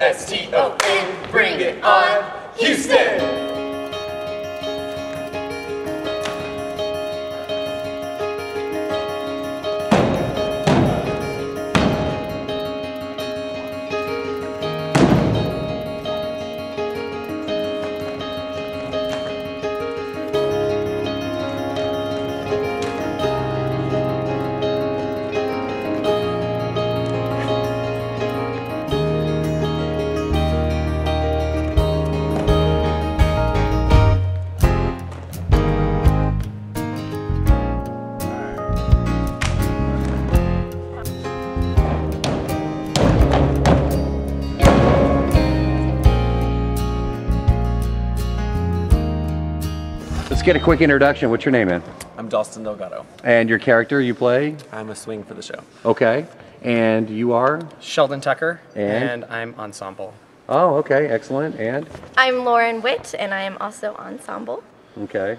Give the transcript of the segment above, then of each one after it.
H-E-E-L-S-T-O-N, bring it on, Houston! Let's get a quick introduction. What's your name, man? I'm Dalston Delgado. And your character you play? I'm a swing for the show. Okay. And you are? Sheldon Tucker, And I'm ensemble. Oh, okay, excellent. And? I'm Lauren Witt, and I am also ensemble. Okay.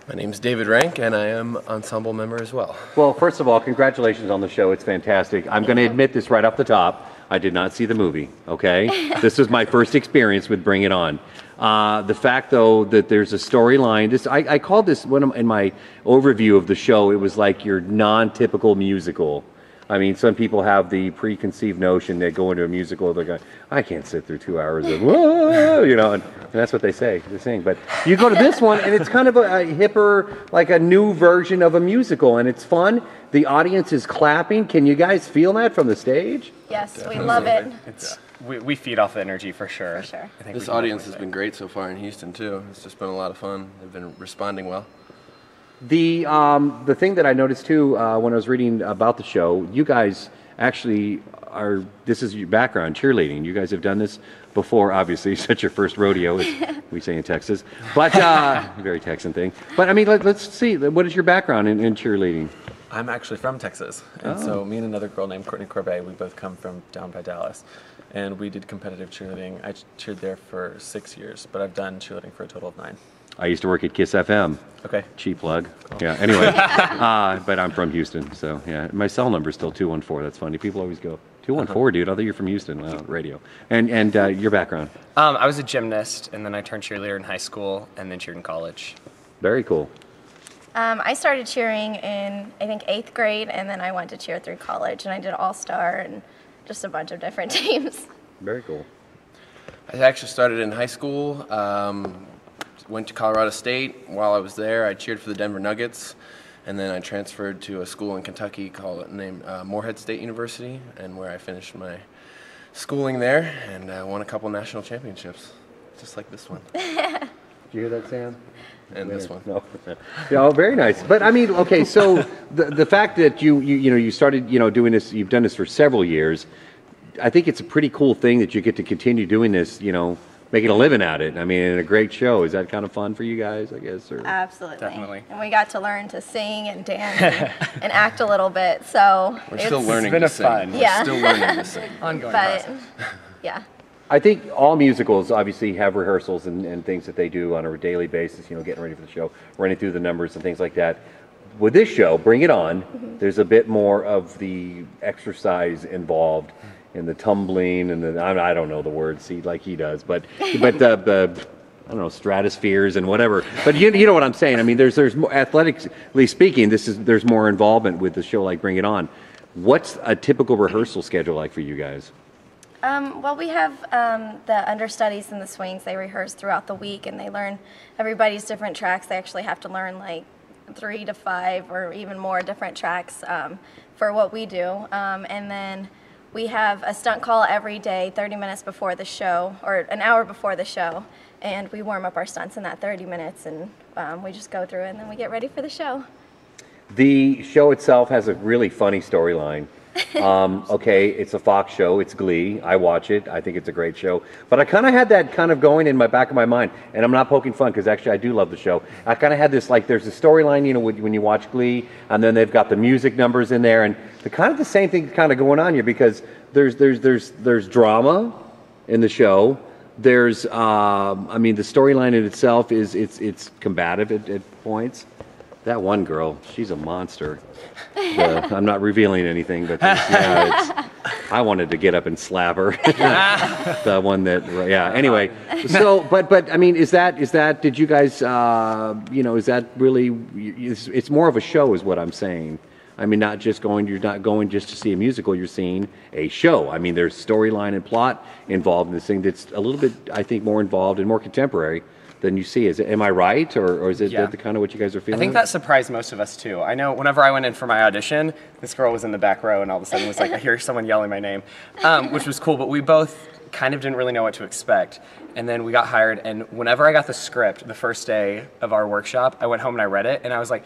My name's David Rank, and I am ensemble member as well. Well, first of all, congratulations on the show. It's fantastic. I'm going to admit this right off the top. I did not see the movie, okay? This was my first experience with Bring It On. The fact, though, that there's a storyline, I called this, in my overview of the show, it was like your non-typical musical. I mean, some people have the preconceived notion they go into a musical, they're going, I can't sit through 2 hours of, whoa, you know, and that's what they say, they sing. But you go to this one, and it's kind of a hipper, like a new version of a musical, and it's fun. The audience is clapping. Can you guys feel that from the stage? Yes, Definitely. we love it. It's we feed off the energy for sure. For sure. I think This audience has been great so far in Houston too. It's just been a lot of fun. They've been responding well. The thing that I noticed too when I was reading about the show, you guys actually are, this is your background, cheerleading. You guys have done this before, obviously. It's not your first rodeo, as we say in Texas. But, very Texan thing. But I mean, let's see, what is your background in cheerleading? I'm actually from Texas, and so me and another girl named Courtney Corbet, we both come from down by Dallas, and we did competitive cheerleading. I cheered there for 6 years, but I've done cheerleading for a total of 9. I used to work at Kiss FM. Okay. Cheap plug. Cool. Yeah, anyway. But I'm from Houston, so yeah. My cell number is still 214. That's funny. People always go, 214, dude? I thought you're from Houston. Wow, radio. And your background? I was a gymnast, and then I turned cheerleader in high school, and then cheered in college. Very cool. I started cheering in, I think, 8th grade, and then I went to cheer through college, and I did All-Star and just a bunch of different teams. Very cool. I actually started in high school. Went to Colorado State. While I was there, I cheered for the Denver Nuggets, and then I transferred to a school in Kentucky named Morehead State University, and where I finished my schooling there and won a couple national championships, just like this one. Did you hear that, Sam? And this one. No. Yeah, oh, very nice. But I mean, okay, so the fact that you started doing this, you've done this for several years. I think it's a pretty cool thing that you get to continue doing this, making a living at it. I mean, in a great show. Is that kind of fun for you guys, I guess? Or? Absolutely. Definitely. And we got to learn to sing and dance and act a little bit, so We're still learning been to a sing. fun. Yeah. We're still learning to sing. Ongoing But, process. yeah. I think all musicals obviously have rehearsals and things that they do on a daily basis, getting ready for the show, running through the numbers and things like that. With this show, Bring It On, there's a bit more of the exercise involved in the tumbling and I don't know the words like he does, but the I don't know, stratospheres and whatever. But you know what I'm saying. I mean, there's more, athletically speaking, there's more involvement with the show like Bring It On. What's a typical rehearsal schedule like for you guys? Well, we have the understudies and the swings. They rehearse throughout the week, and they learn everybody's different tracks. They actually have to learn like 3 to 5 or even more different tracks for what we do. And then we have a stunt call every day, 30 minutes before the show, or an hour before the show, and we warm up our stunts in that 30 minutes, and we just go through it, and then we get ready for the show. The show itself has a really funny storyline. Okay, it's a Fox show, it's Glee, I watch it, I think it's a great show, but I kind of had that kind of going in my back of my mind, and I'm not poking fun because actually I do love the show. I kind of had this, like, there's a storyline, when you watch Glee, and then they've got the music numbers in there, and the same thing kind of going on here, because there's drama in the show. There's I mean, the storyline in itself is it's combative at points. That one girl, she's a monster. I'm not revealing anything, but I wanted to get up and slap her. The one that, yeah. Anyway, so but I mean, is that? Did you guys? Is that really? It's more of a show, is what I'm saying. I mean, you're not going just to see a musical, you're seeing a show. I mean, there's storyline and plot involved in this thing that's a little bit, I think, more involved and more contemporary than you see. Am I right, or is it the kind of what you guys are feeling? I think that surprised most of us too. I know whenever I went in for my audition, this girl was in the back row and all of a sudden was like, I hear someone yelling my name, which was cool, but we both kind of didn't really know what to expect. And then we got hired, and whenever I got the script the first day of our workshop, I went home and I read it, and I was like,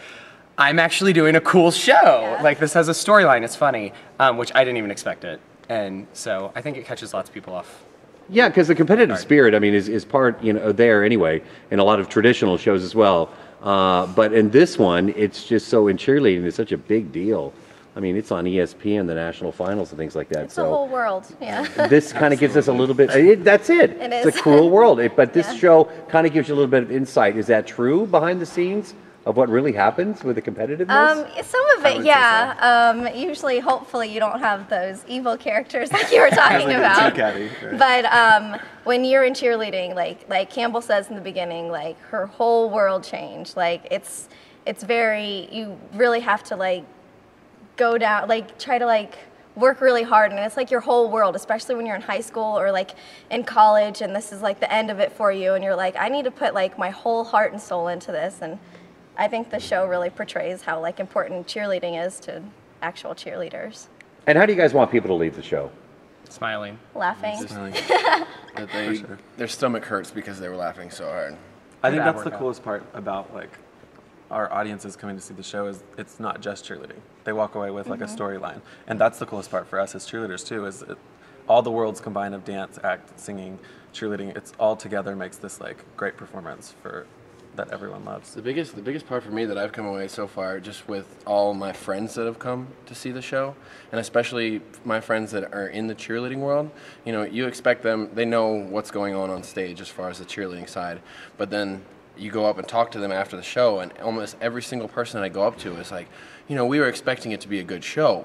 I'm actually doing a cool show. Yeah. Like, this has a storyline, it's funny, which I didn't even expect it. And so I think it catches lots of people off. Yeah, because the competitive spirit, I mean, is part, there anyway, in a lot of traditional shows as well. But in this one, it's just so, in cheerleading, it's such a big deal. I mean, it's on ESPN, the national finals and things like that. It's the whole world, yeah. This kind of gives us a little bit, that's it. It's a cruel world. But this show kind of gives you a little bit of insight. Is that true behind the scenes of what really happens with the competitiveness? Some of it, yeah. Usually, hopefully, you don't have those evil characters like you were talking about. But when you're in cheerleading, like Campbell says in the beginning, like her whole world changed. Like it's very, you really have to go down, try to work really hard, and it's like your whole world, especially when you're in high school or in college, and this is the end of it for you, and you're like, I need to put my whole heart and soul into this. And I think the show really portrays how important cheerleading is to actual cheerleaders. And how do you guys want people to leave the show? Smiling. Laughing. Their stomach hurts because they were laughing so hard. I think that's the coolest part about our audiences coming to see the show is it's not just cheerleading. They walk away with a storyline, and that's the coolest part for us as cheerleaders too. Is all the worlds combined of dance, act, singing, cheerleading. It's all together makes this great performance that everyone loves. The biggest part for me that I've come away so far, just with all my friends that have come to see the show, and especially my friends that are in the cheerleading world, you expect them, they know what's going on stage as far as the cheerleading side, but then you go up and talk to them after the show, and almost every single person that I go up to is like, we were expecting it to be a good show,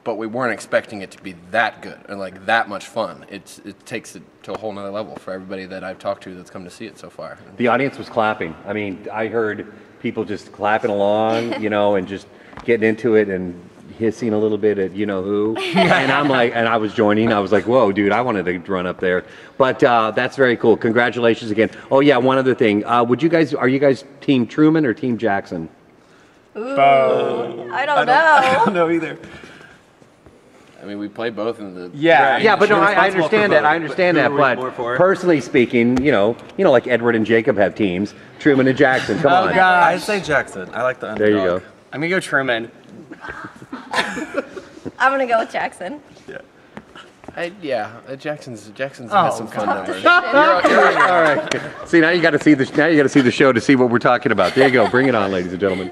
but we weren't expecting it to be that good and that much fun. It takes it to a whole nother level for everybody that I've talked to that's come to see it so far. The audience was clapping. I mean, I heard people just clapping along, and just getting into it and hissing a little bit at who. And I was joining. I was like, whoa, dude, I wanted to run up there. But that's very cool. Congratulations again. Oh yeah, one other thing. Are you guys Team Truman or Team Jackson? Ooh, I don't know. I don't know either. I mean, we play both in the... Yeah, but no, I understand that. I understand that. But personally speaking, like Edward and Jacob have teams. Truman and Jackson, come on. I'd say Jackson. I like the underdog. There you go. I'm going to go Truman. I'm going to go with Jackson. Jackson's has some fun numbers. All right. See, now you got to see the show to see what we're talking about. There you go. Bring it on, ladies and gentlemen.